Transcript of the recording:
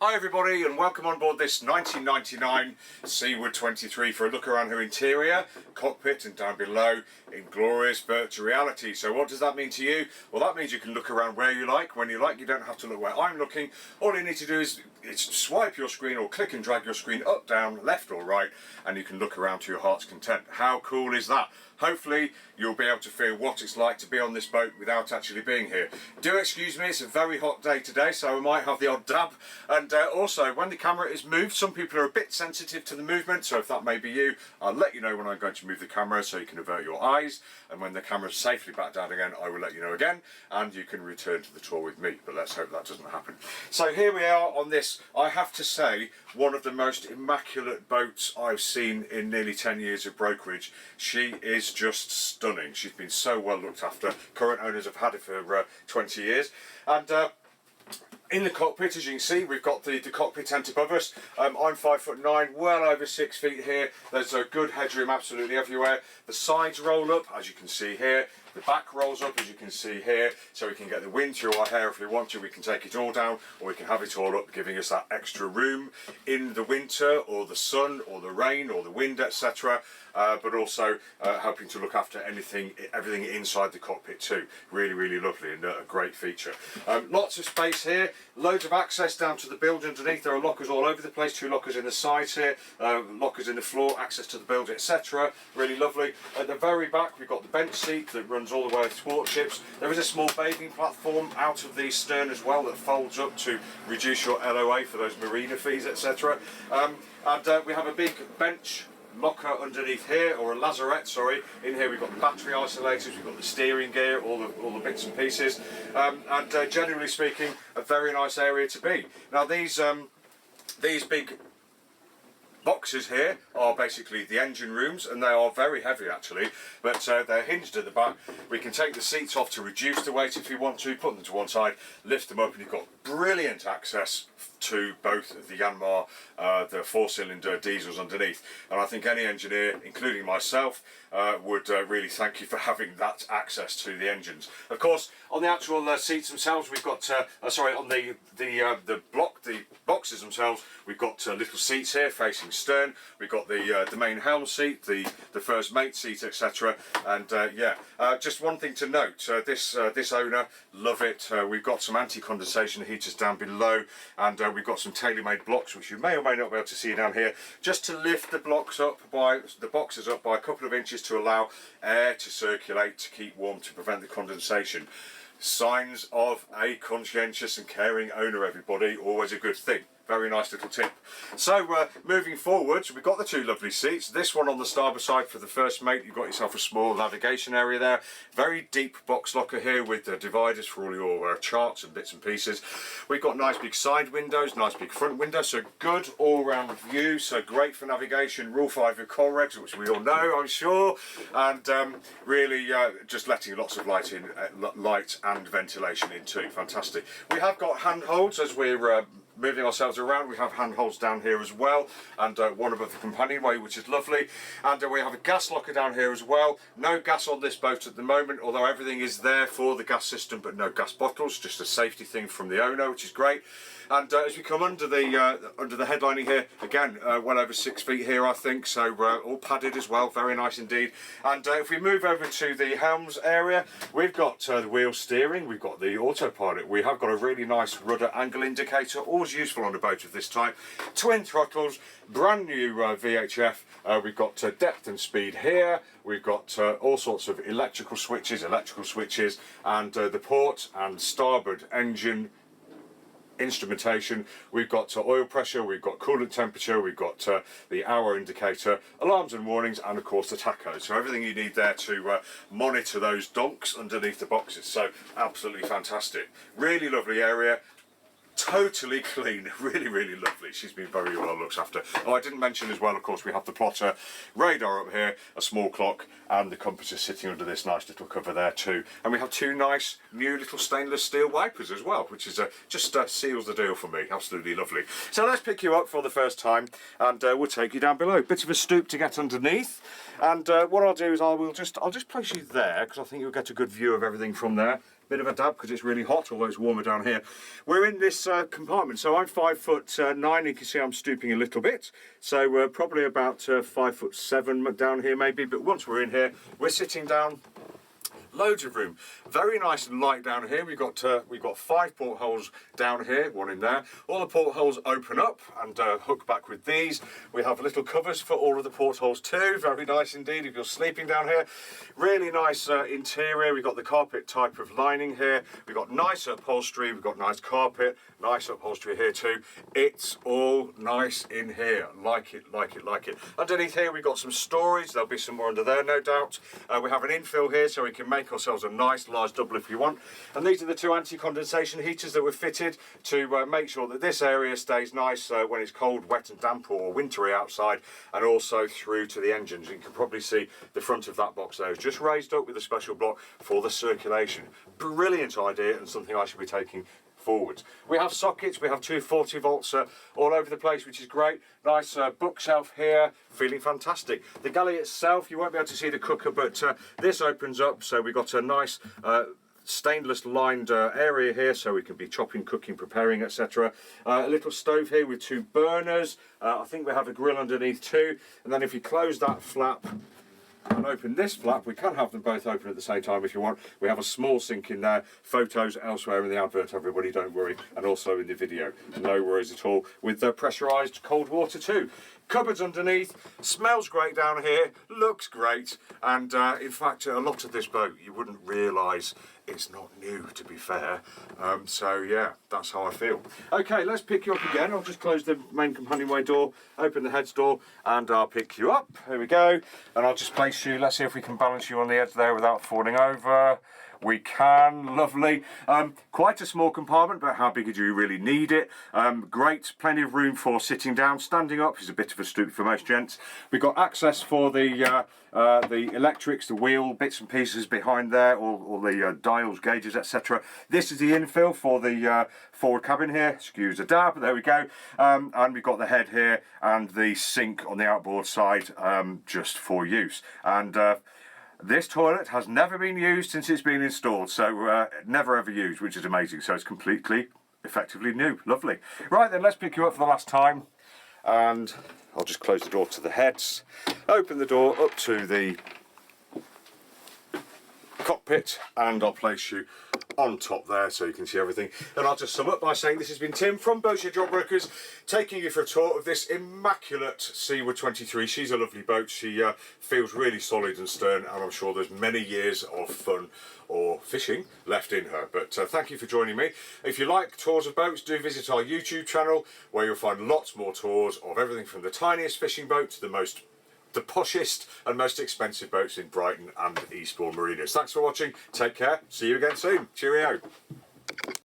Hi everybody and welcome on board this 1999 Seaward 23 for a look around her interior, cockpit and down below in glorious virtual reality. So what does that mean to you? Well, that means you can look around where you like, when you like. You don't have to look where I'm looking. All you need to do is swipe your screen or click and drag your screen up, down, left or right, and you can look around to your heart's content. How cool is that? Hopefully you'll be able to feel what it's like to be on this boat without actually being here. Do excuse me, it's a very hot day today, so I might have the odd dab. And also, when the camera is moved, some people are a bit sensitive to the movement, so if that may be you, I'll let you know when I'm going to move the camera so you can avert your eyes. And when the camera's safely back down again, I will let you know again, and you can return to the tour with me. But let's hope that doesn't happen. So here we are on this, I have to say, one of the most immaculate boats I've seen in nearly 10 years of brokerage. She is just stunning. She's been so well looked after. Current owners have had it for 20 years. And in the cockpit, as you can see, we've got the cockpit tent above us. I'm 5'9", well over 6 feet here. There's a good headroom absolutely everywhere. The sides roll up, as you can see here. The back rolls up, as you can see here, so we can get the wind through our hair if we want to. We can take it all down, or we can have it all up, giving us that extra room in the winter, or the sun, or the rain, or the wind, etc. But also helping to look after everything inside the cockpit too. Really, really lovely and a great feature. Lots of space here, loads of access down to the build underneath. There are lockers all over the place, 2 lockers in the sides here, lockers in the floor, access to the build, etc. Really lovely. At the very back, we've got the bench seat that runs all the way to sport ships. There is a small bathing platform out of the stern as well that folds up to reduce your LOA for those marina fees, etc. And we have a big bench locker underneath here, or a lazarette, sorry. In here we've got the battery isolators, we've got the steering gear, all the bits and pieces, and generally speaking, a very nice area to be. Now these big boxes here are basically the engine rooms, and they are very heavy actually, but they're hinged at the back. We can take the seats off to reduce the weight if you want to, put them to one side, lift them up, and you've got brilliant access to both the Yanmar, the 4-cylinder diesels underneath. And I think any engineer, including myself, would really thank you for having that access to the engines. Of course, on the actual seats themselves, we've got on the boxes themselves, we've got little seats here facing stern. We've got the main helm seat, the first mate seat, etc. And just one thing to note: this owner, love it. We've got some anti-condensation heaters down below, and we've got some tailor-made blocks, which you may or may not be able to see down here, just to lift the boxes up by a couple of inches to allow air to circulate, to keep warm, to prevent the condensation. Signs of a conscientious and caring owner, everybody. Always a good thing. Very nice little tip. So moving forwards, we've got the 2 lovely seats. This one on the starboard side for the first mate. You've got yourself a small navigation area there. Very deep box locker here with dividers for all your charts and bits and pieces. We've got nice big side windows, nice big front windows, so good all-round view. So great for navigation. Rule 5 of Colregs, which we all know, I'm sure, and really just letting lots of light in, light and ventilation in too. Fantastic. We have got handholds as we're moving ourselves around. We have handholds down here as well, and one above the companionway, which is lovely. And we have a gas locker down here as well. No gas on this boat at the moment, although everything is there for the gas system, but no gas bottles, just a safety thing from the owner, which is great. And as we come under the headlining here, again, well over 6 feet here, I think, so all padded as well, very nice indeed. And if we move over to the helms area, we've got the wheel steering, we've got the autopilot, we have got a really nice rudder angle indicator, always useful on a boat of this type. Twin throttles, brand new VHF, we've got depth and speed here, we've got all sorts of electrical switches, and the port and starboard engine instrumentation. We've got oil pressure, we've got coolant temperature, we've got the hour indicator, alarms and warnings, and of course the tacho. So everything you need there to monitor those donks underneath the boxes. So absolutely fantastic. Really lovely area. Totally clean, really, really lovely. She's been very well looked after. Oh, I didn't mention as well, of course, we have the plotter, radar up here, a small clock, and the compass is sitting under this nice little cover there too. And we have 2 nice new little stainless steel wipers as well, which is just seals the deal for me. Absolutely lovely. So let's pick you up for the first time, and we'll take you down below. Bit of a stoop to get underneath, and what I'll do is I'll just place you there, because I think you'll get a good view of everything from there. bit of a dab because it's really hot, although it's warmer down here. We're in this compartment, so I'm 5'9". You can see I'm stooping a little bit, so probably about 5'7" down here maybe. But once we're in here, we're sitting down. Loads of room, very nice and light down here. We've got 5 portholes down here, one in there. All the portholes open up and hook back with these. We have little covers for all of the portholes too. Very nice indeed if you're sleeping down here. Really nice interior. We've got the carpet type of lining here. We've got nice upholstery. We've got nice carpet, nice upholstery here too. It's all nice in here. Like it, like it, like it. Underneath here we've got some storage. There'll be some more under there, no doubt. We have an infill here so we can make ourselves a nice large double if you want. And these are the 2 anti-condensation heaters that were fitted to make sure that this area stays nice when it's cold, wet and damp or wintry outside, and also through to the engines. You can probably see the front of that box there is just raised up with a special block for the circulation. Brilliant idea and something I should be taking forwards. We have sockets, we have 2 40 volts all over the place, which is great. Nice bookshelf here, feeling fantastic. The galley itself, you won't be able to see the cooker, but this opens up, so we've got a nice stainless lined area here, so we can be chopping, cooking, preparing, etc. A little stove here with 2 burners. I think we have a grill underneath too, and then if you close that flap and open this flap, we can have them both open at the same time if you want. We have a small sink in there, photos elsewhere in the advert, everybody, don't worry, and also in the video, no worries at all, with pressurised cold water too. Cupboards underneath, smells great down here, looks great, and in fact a lot of this boat you wouldn't realise it's not new, to be fair. So yeah, that's how I feel. Okay, let's pick you up again. I'll just close the main companionway door, open the heads door, and I'll pick you up. Here we go. And I'll just place you, let's see if we can balance you on the edge there without falling over. We can, lovely. Quite a small compartment, but how big do you really need it? Great, plenty of room for sitting down. Standing up is a bit of a stoop for most gents. We've got access for the electrics, the wheel, bits and pieces behind there, all the dials, gauges, etc. This is the infill for the forward cabin here. Excuse the dab, there we go. And we've got the head here and the sink on the outboard side just for use. And this toilet has never been used since it's been installed, so never ever used, which is amazing. So it's completely, effectively new. Lovely. Right then, let's pick you up for the last time. And I'll just close the door to the heads, open the door up to the cockpit, and I'll place you on top there so you can see everything. And I'll just sum up by saying this has been Tim from Boatshed Yacht Brokers, taking you for a tour of this immaculate Seaward 23. She's a lovely boat. She feels really solid and stern, and I'm sure there's many years of fun or fishing left in her. But thank you for joining me. If you like tours of boats, do visit our YouTube channel, where you'll find lots more tours of everything from the tiniest fishing boat to the poshest and most expensive boats in Brighton and Eastbourne marinas. Thanks for watching, take care, see you again soon, cheerio.